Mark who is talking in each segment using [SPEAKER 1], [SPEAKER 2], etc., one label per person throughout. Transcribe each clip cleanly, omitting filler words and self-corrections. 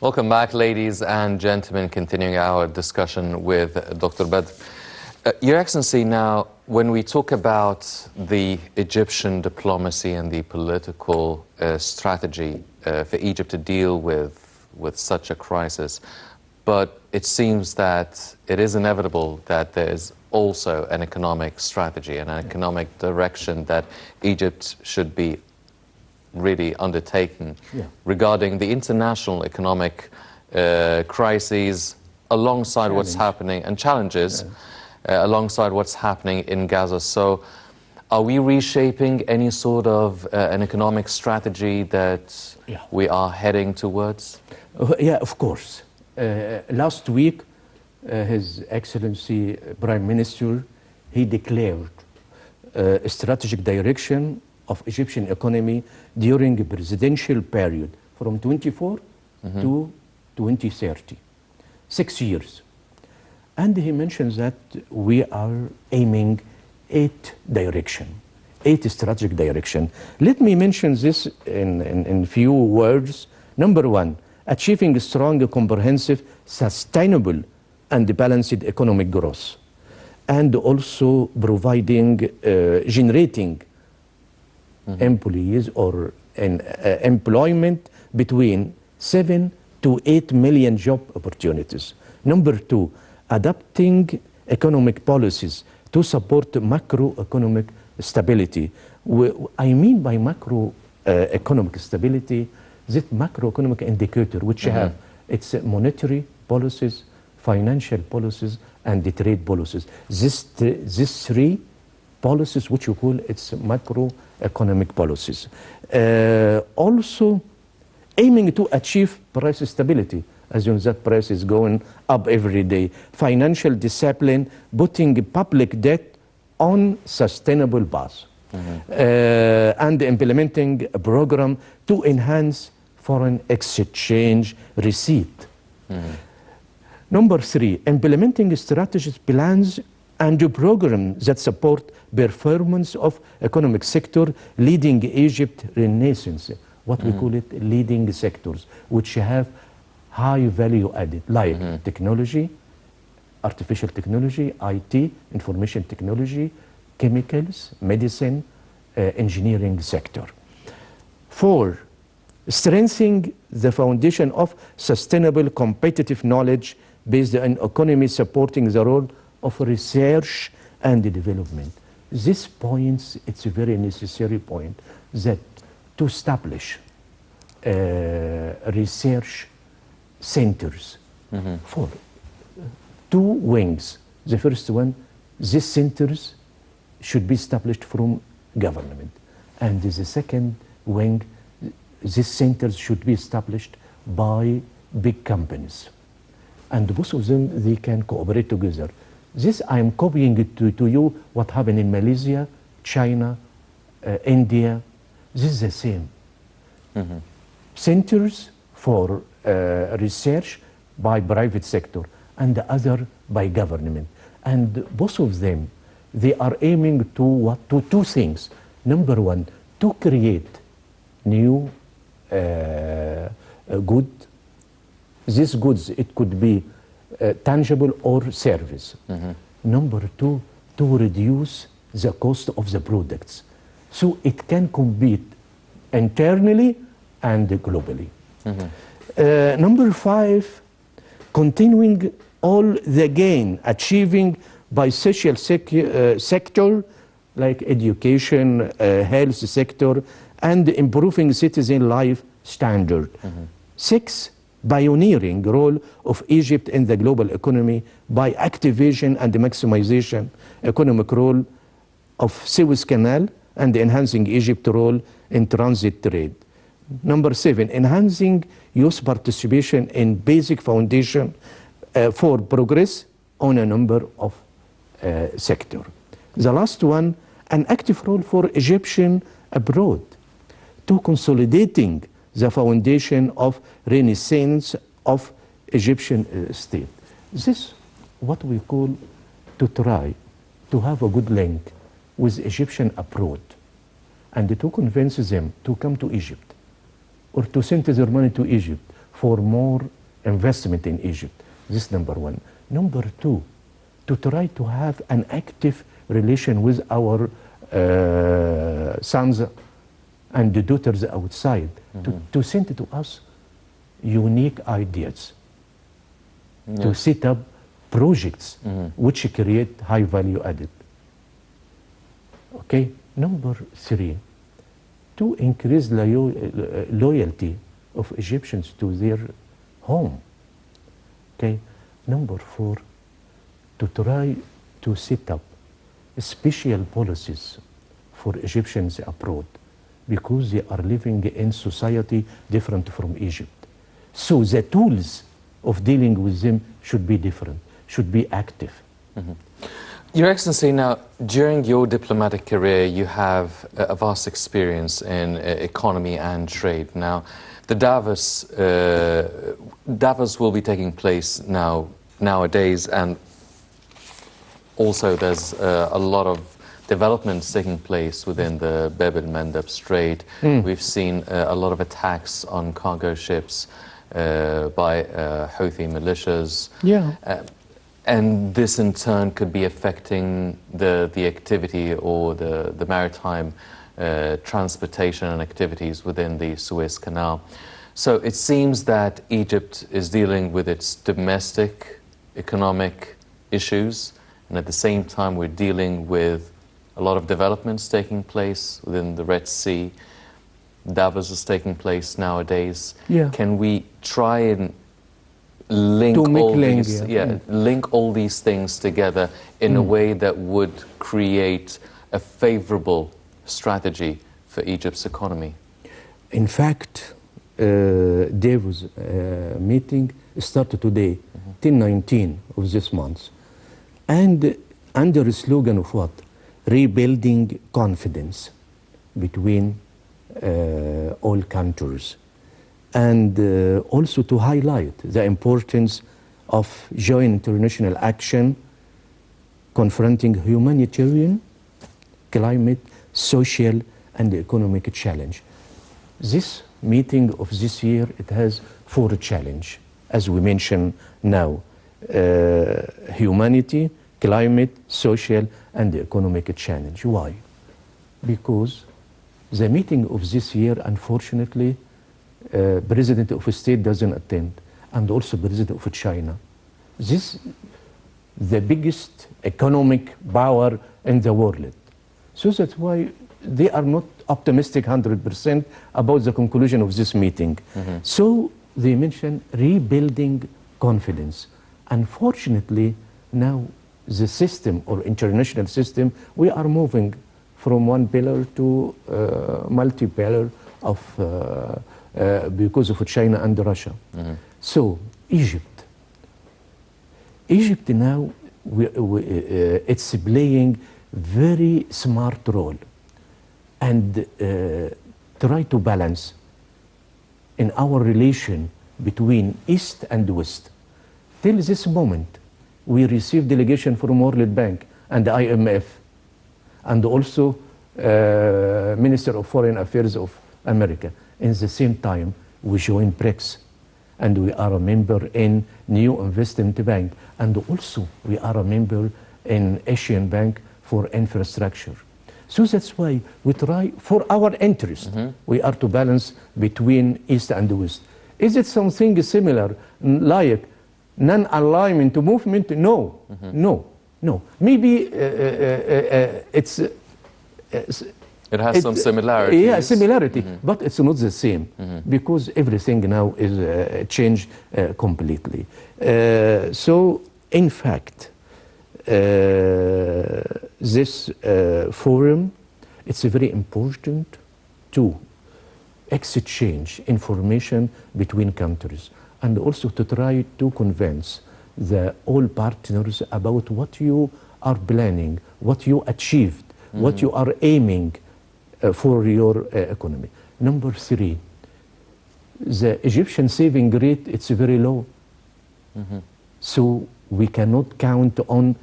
[SPEAKER 1] Welcome back, ladies and gentlemen, continuing our discussion with Dr. Badr. Your Excellency, now, when we talk about the Egyptian diplomacy and the political strategy for Egypt to deal with such a crisis, but it seems that it is inevitable that there is also an economic strategy and an economic direction that Egypt should be really undertaken regarding the international economic crises alongside what's happening and challenges alongside what's happening in Gaza. So are we reshaping any sort of an economic strategy that we are heading towards?
[SPEAKER 2] Yeah, of course. Last week, His Excellency Prime Minister, he declared a strategic direction of Egyptian economy during a presidential period from 24 to 2030, 6 years. And he mentions that we are aiming 8 strategic direction. Let me mention this in few words. Number 1, achieving a strong, comprehensive, sustainable and balanced economic growth, and also providing, generating employees or employment between 7 to 8 million job opportunities. Number 2, adapting economic policies to support macroeconomic stability. I mean by macroeconomic stability, that macroeconomic indicator which have its monetary policies, financial policies, and the trade policies. These 3 policies, which you call its macroeconomic policies. Also aiming to achieve price stability, as you know that price is going up every day. Financial discipline, putting public debt on sustainable path. And implementing a program to enhance foreign exchange receipt. Number 3, implementing strategic plans and programs that support performance of economic sector, leading Egypt renaissance, what we call it leading sectors, which have high value added, like technology, artificial technology, IT, information technology, chemicals, medicine, engineering sector. 4, strengthening the foundation of sustainable competitive knowledge based on economy, supporting the role of research and development. This point, it's a very necessary point, that to establish research centers for 2 wings. The first one, these centers should be established from government. And the second wing, these centers should be established by big companies. And both of them, they can cooperate together. This I am copying it to you what happened in Malaysia, China, India. This is the same. Centers for research by private sector and the other by government. And both of them, they are aiming to what? To 2 things. Number 1, to create new good. These goods, it could be tangible or service. Number 2, to reduce the cost of the products, so it can compete internally and globally. Number 5, continuing all the gain achieving by social sector, like education, health sector, and improving citizen life standard. 6, pioneering role of Egypt in the global economy by activation and maximization economic role of Suez Canal and enhancing Egypt's role in transit trade. Number 7, enhancing youth participation in basic foundation for progress on a number of sectors. The last one, an active role for Egyptian abroad to consolidating the foundation of renaissance of Egyptian state. This what we call to try to have a good link with Egyptian abroad and to convince them to come to Egypt or to send their money to Egypt for more investment in Egypt. This is number one. Number two, to try to have an active relation with our sons and the daughters outside, to send to us unique ideas, to set up projects which create high value added. Okay, number three, to increase loyalty of Egyptians to their home. Okay, number four, to try to set up special policies for Egyptians abroad, because they are living in society different from Egypt. So the tools of dealing with them should be different, should be active.
[SPEAKER 1] Your Excellency, now, during your diplomatic career, you have a vast experience in economy and trade. Now, the Davos will be taking place nowadays, and also there's a lot of developments taking place within the Bab el-Mandeb Strait. We've seen a lot of attacks on cargo ships by Houthi militias. And this in turn could be affecting the activity or the maritime transportation and activities within the Suez Canal. So it seems that Egypt is dealing with its domestic economic issues, and at the same time we're dealing with a lot of developments taking place within the Red Sea. Davos is taking place nowadays. Can we try and link all these things together in a way that would create a favorable strategy for Egypt's economy?
[SPEAKER 2] In fact, Davos meeting started today, 10/19 of this month, and under the slogan of what? Rebuilding confidence between all countries, and also to highlight the importance of joint international action confronting humanitarian, climate, social and economic challenge. This meeting of this year, it has 4 challenges, as we mentioned now: humanity, climate, social and economic challenge. Why? Because the meeting of this year, unfortunately, President of a state doesn't attend, and also President of China. This the biggest economic power in the world. So that's why they are not optimistic 100% about the conclusion of this meeting. So they mentioned rebuilding confidence. Unfortunately, now the system or international system, we are moving from one pillar to multi-pillar of because of China and Russia. So Egypt now, it's playing very smart role and try to balance in our relation between East and West. Till this moment, we received delegation from World Bank and the IMF, and also Minister of Foreign Affairs of America. In the same time, we joined BRICS, and we are a member in New Investment Bank, and also we are a member in Asian Bank for Infrastructure. So that's why we try, for our interest, we are to balance between East and West. Is it something similar, like non-alignment to movement? No, no. Maybe
[SPEAKER 1] it has some similarities.
[SPEAKER 2] Yeah, similarity, but it's not the same, because everything now is changed completely. So, in fact, this forum, it's very important to exchange information between countries, and also to try to convince all partners about what you are planning, what you achieved, what you are aiming for your economy. Number 3, the Egyptian saving rate, it's very low. So we cannot count on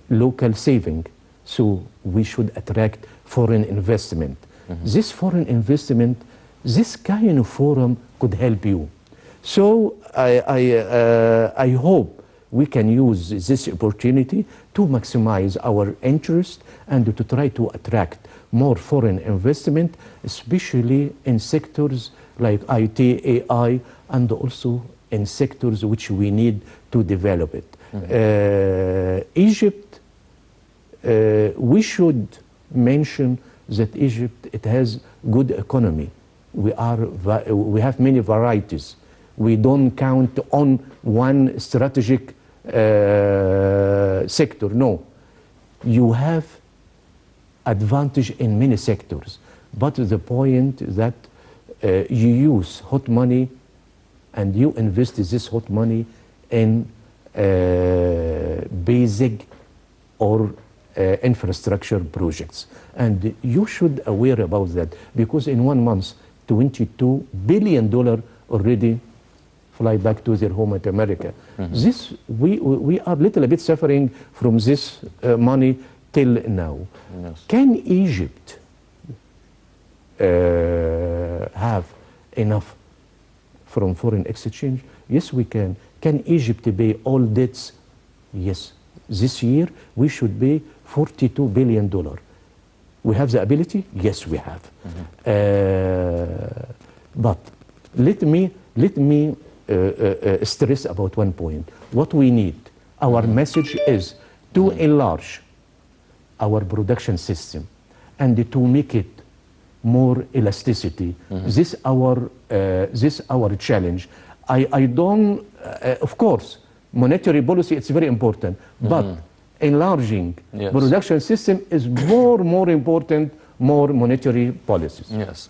[SPEAKER 2] local saving. So we should attract foreign investment. This foreign investment, this kind of forum could help you So I hope we can use this opportunity to maximize our interest and to try to attract more foreign investment, especially in sectors like IT, AI, and also in sectors which we need to develop it. Egypt, we should mention that Egypt, it has good economy. We have many varieties. We don't count on one strategic sector. No, you have advantage in many sectors, but the point that you use hot money and you invest this hot money in basic or infrastructure projects, and you should aware about that, because in 1 month $22 billion already fly back to their home at America. This we are little bit suffering from this money till now.
[SPEAKER 1] Yes.
[SPEAKER 2] Can Egypt have enough from foreign exchange? Yes, we can. Can Egypt pay all debts? Yes. This year we should pay $42 billion. We have the ability? Yes, we have. But let me stress about one point. What we need, our message is to enlarge our production system and to make it more elasticity. This our challenge. I don't, of course, monetary policy, it's very important, but enlarging production system is more important, more monetary policies.
[SPEAKER 1] Yes.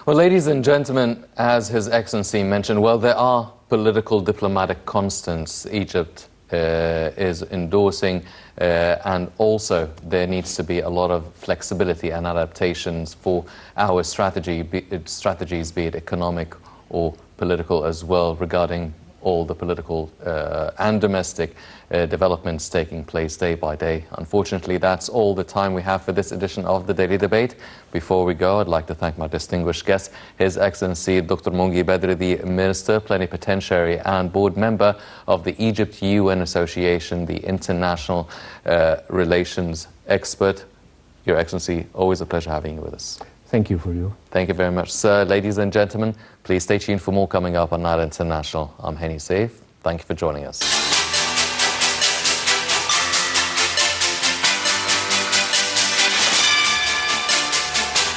[SPEAKER 1] Well, ladies and gentlemen, as His Excellency mentioned, well, there are political diplomatic constants Egypt is endorsing, and also there needs to be a lot of flexibility and adaptations for our strategies, be it economic or political as well, regarding all the political and domestic developments taking place day by day. Unfortunately, that's all the time we have for this edition of the Daily Debate. Before we go, I'd like to thank my distinguished guest, His Excellency Dr. Mongy Badr, the Minister, Plenipotentiary and Board Member of the Egypt-UN Association, the International Relations Expert. Your Excellency, always a pleasure having you with us.
[SPEAKER 2] Thank you for you.
[SPEAKER 1] Thank you very much, sir. Ladies and gentlemen, please stay tuned for more coming up on Nile International. I'm Henny Saif. Thank you for joining us.